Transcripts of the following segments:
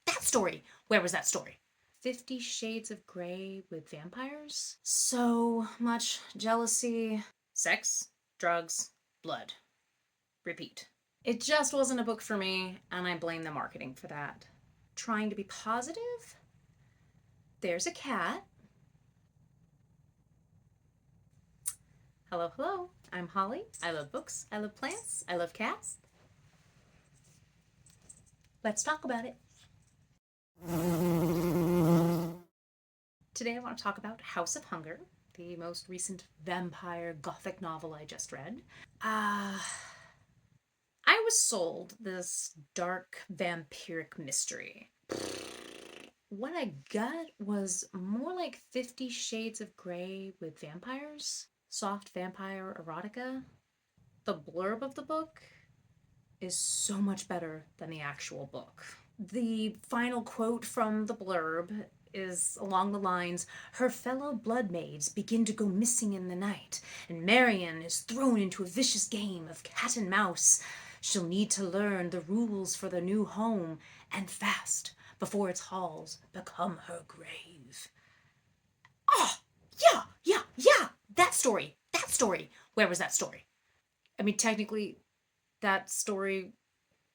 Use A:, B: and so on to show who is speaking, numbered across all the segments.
A: That story. Where was that story? 50 Shades of Grey with vampires? So much jealousy. Sex, drugs, blood. Repeat. It just wasn't a book for me, and I blame the marketing for that. Trying to be positive? There's a cat. Hello, hello. I'm Holly. I love books. I love plants. I love cats. Let's talk about it. Today I want to talk about House of Hunger, the most recent vampire gothic novel I just read. I was sold this dark vampiric mystery. What I got was more like 50 Shades of Grey with vampires. Soft vampire erotica. The blurb of the book is so much better than the actual book. The final quote from the blurb is along the lines, her fellow bloodmaids begin to go missing in the night, and Marian is thrown into a vicious game of cat and mouse. She'll need to learn the rules for the new home, and fast, before its halls become her grave. Oh, yeah, that story. Where was that story? I mean, technically, that story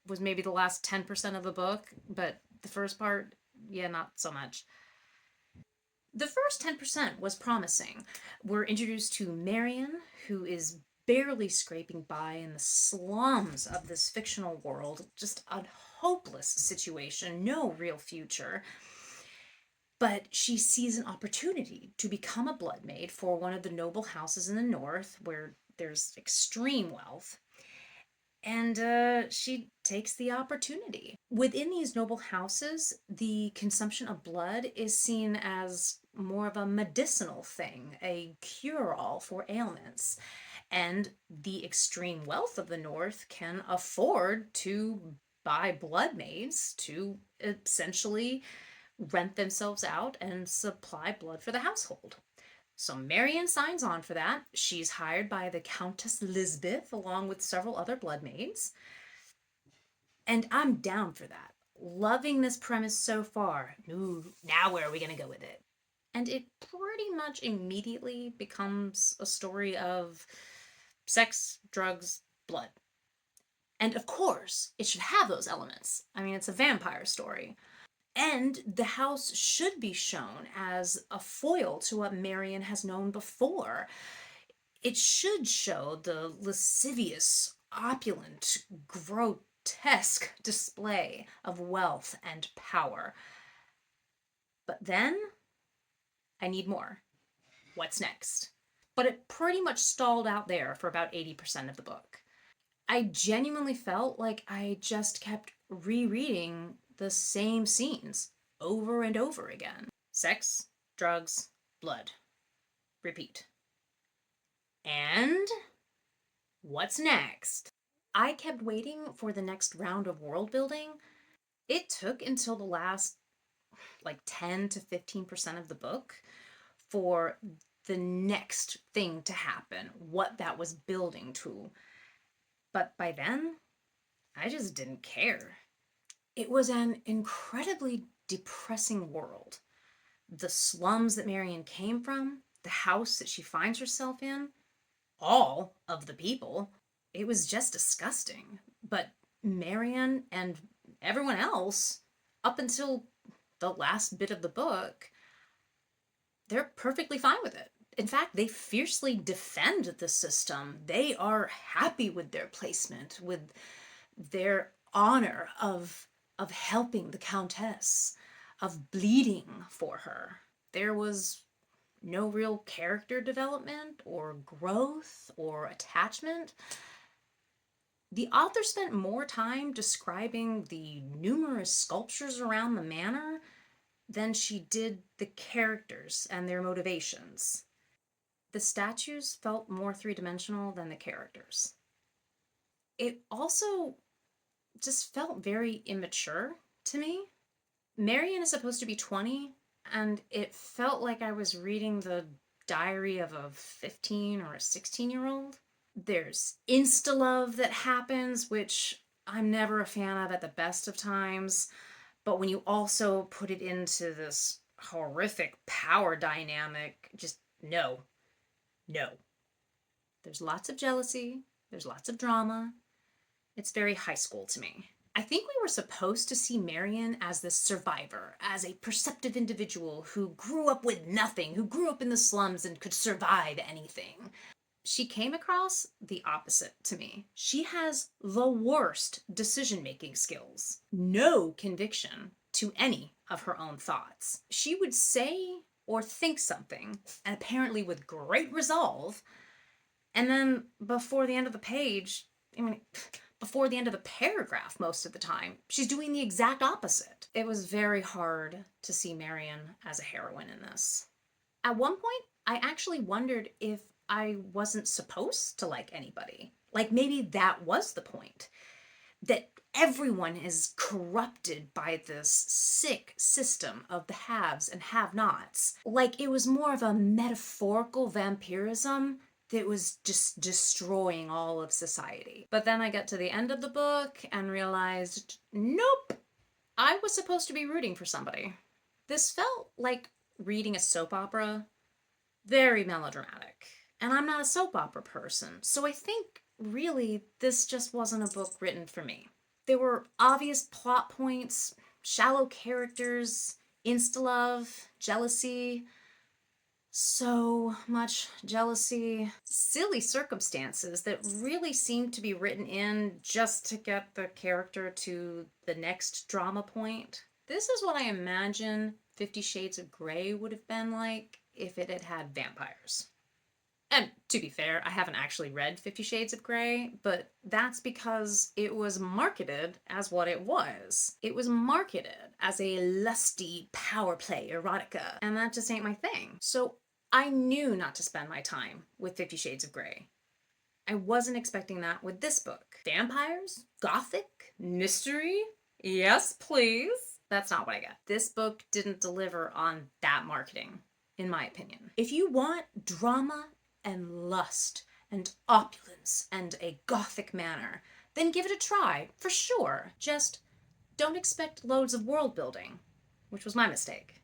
A: was maybe the last 10% of the book, but the first part, yeah, not so much. The first 10% was promising. We're introduced to Marian, who is barely scraping by in the slums of this fictional world, just a hopeless situation, no real future. But she sees an opportunity to become a bloodmaid for one of the noble houses in the north, where there's extreme wealth. And she takes the opportunity. Within these noble houses, the consumption of blood is seen as more of a medicinal thing, a cure-all for ailments. And the extreme wealth of the North can afford to buy blood maids to essentially rent themselves out and supply blood for the household. So Marian signs on for that. She's hired by the Countess Lisbeth along with several other blood maids. And I'm down for that. Loving this premise so far. Ooh, now where are we going to go with it? And it pretty much immediately becomes a story of sex, drugs, blood. And of course, it should have those elements. I mean, it's a vampire story. And the house should be shown as a foil to what Marian has known before. It should show the lascivious, opulent, grotesque display of wealth and power. But then, I need more. What's next? But it pretty much stalled out there for about 80% of the book. I genuinely felt like I just kept rereading the same scenes over and over again. Sex, drugs, blood. Repeat. And what's next? I kept waiting for the next round of world building. It took until the last 10 to 15% of the book for the next thing to happen, what that was building to. But by then, I just didn't care. It was an incredibly depressing world. The slums that Marian came from, the house that she finds herself in, all of the people, it was just disgusting. But Marian and everyone else, up until the last bit of the book, they're perfectly fine with it. In fact, they fiercely defend the system. They are happy with their placement, with their honor of helping the Countess, of bleeding for her. There was no real character development or growth or attachment. The author spent more time describing the numerous sculptures around the manor than she did the characters and their motivations. The statues felt more three-dimensional than the characters. It also just felt very immature to me. Marian is supposed to be 20, and it felt like I was reading the diary of a 15 or a 16-year-old. There's insta-love that happens, which I'm never a fan of at the best of times, But when you also put it into this horrific power dynamic, just no, no. There's lots of jealousy, there's lots of drama. It's very high school to me. I think we were supposed to see Marion as this survivor, as a perceptive individual who grew up with nothing, who grew up in the slums and could survive anything. She came across the opposite to me. She has the worst decision-making skills. No conviction to any of her own thoughts. She would say or think something, and apparently with great resolve, and then before the end of the page, before the end of the paragraph most of the time, she's doing the exact opposite. It was very hard to see Marion as a heroine in this. At one point, I actually wondered if I wasn't supposed to like anybody. Like maybe that was the point. That everyone is corrupted by this sick system of the haves and have-nots. Like it was more of a metaphorical vampirism that was just destroying all of society. But then I got to the end of the book and realized, nope, I was supposed to be rooting for somebody. This felt like reading a soap opera, very melodramatic. And I'm not a soap opera person, so I think really this just wasn't a book written for me. There were obvious plot points, shallow characters, insta-love, jealousy, so much jealousy, silly circumstances that really seemed to be written in just to get the character to the next drama point. This is what I imagine 50 Shades of Grey would have been like if it had had vampires. And to be fair, I haven't actually read 50 Shades of Grey, but that's because it was marketed as what it was. It was marketed as a lusty power play erotica, and that just ain't my thing. So I knew not to spend my time with 50 Shades of Grey. I wasn't expecting that with this book. Vampires? Gothic? Mystery? Yes, please. That's not what I got. This book didn't deliver on that marketing, in my opinion. If you want drama and lust and opulence and a gothic manner, then give it a try, for sure. Just don't expect loads of world building, which was my mistake.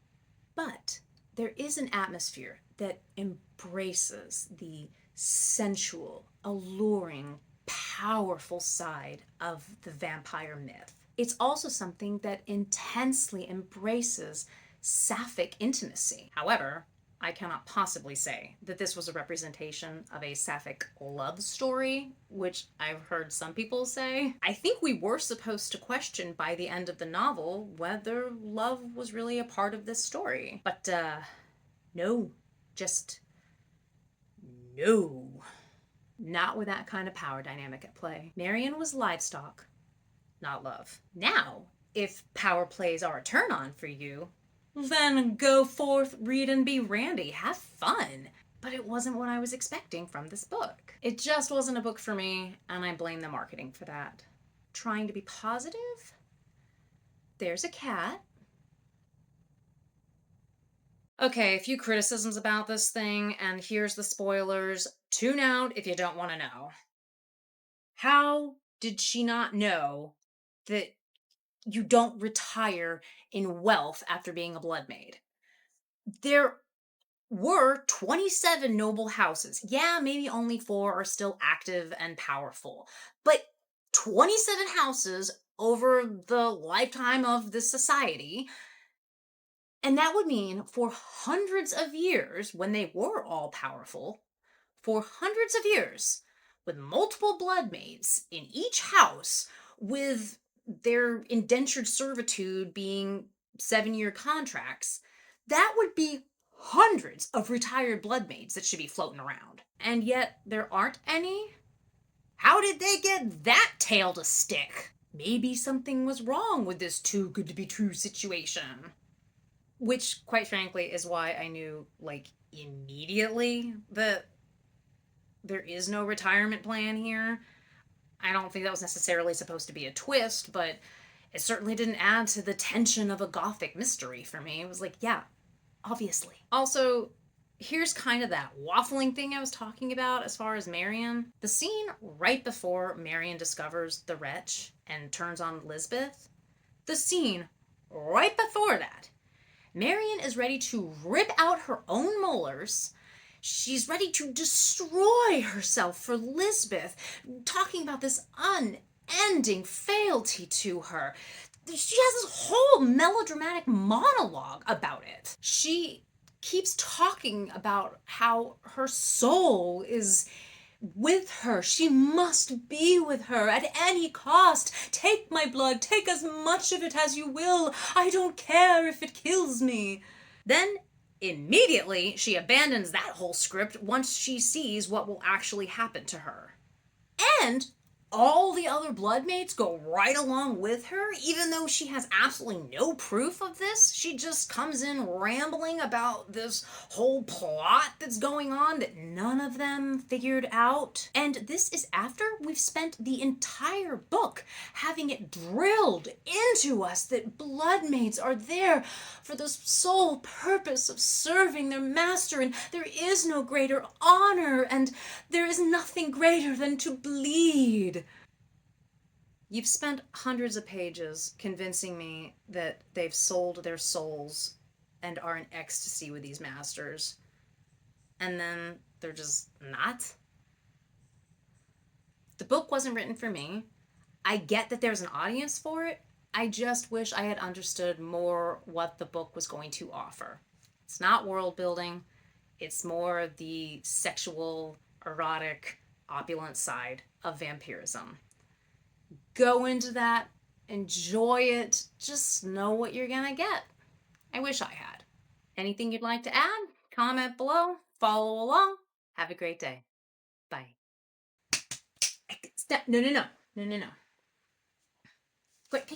A: But there is an atmosphere that embraces the sensual, alluring, powerful side of the vampire myth. It's also something that intensely embraces sapphic intimacy. However, I cannot possibly say that this was a representation of a sapphic love story, which I've heard some people say. I think we were supposed to question by the end of the novel whether love was really a part of this story. But, no. Just no. Not with that kind of power dynamic at play. Marion was livestock, not love. Now, if power plays are a turn on for you, then go forth, read and be Randy. Have fun. But it wasn't what I was expecting from this book. It just wasn't a book for me, and I blame the marketing for that. Trying to be positive? There's a cat. Okay, a few criticisms about this thing, and here's the spoilers. Tune out if you don't want to know. How did she not know that you don't retire in wealth after being a blood maid? There were 27 noble houses. Yeah, maybe only 4 are still active and powerful, but 27 houses over the lifetime of this society. And that would mean for hundreds of years, when they were all powerful, for hundreds of years, with multiple blood maids in each house, with their indentured servitude being 7-year contracts, that would be hundreds of retired blood maids that should be floating around. And yet there aren't any? How did they get that tail to stick? Maybe something was wrong with this too good to be true situation. Which, quite frankly, is why I knew, like, immediately that there is no retirement plan here. I don't think that was necessarily supposed to be a twist, but it certainly didn't add to the tension of a gothic mystery for me. It was like, yeah, obviously. Also, here's kind of that waffling thing I was talking about as far as Marion. The scene right before Marion discovers the wretch and turns on Lisbeth, the scene right before that, Marion is ready to rip out her own molars. She's ready to destroy herself for Lisbeth, talking about this unending fealty to her. She has this whole melodramatic monologue about it. She keeps talking about how her soul is with her. She must be with her at any cost. Take my blood, take as much of it as you will. I don't care if it kills me. Then, immediately, she abandons that whole script once she sees what will actually happen to her. And all the other bloodmates go right along with her, even though she has absolutely no proof of this. She just comes in rambling about this whole plot that's going on that none of them figured out. And this is after we've spent the entire book having it drilled into us that bloodmates are there for the sole purpose of serving their master, and there is no greater honor, and there is nothing greater than to bleed. You've spent hundreds of pages convincing me that they've sold their souls and are in ecstasy with these masters, and then they're just not. The book wasn't written for me. I get that there's an audience for it. I just wish I had understood more what the book was going to offer. It's not world building, it's more the sexual, erotic, opulent side of vampirism. Go into that, enjoy it, just know what you're gonna get. I wish I had. Anything you'd like to add? Comment below, follow along. Have a great day. Bye. Stop. No, no, no. No, no, no. Quick.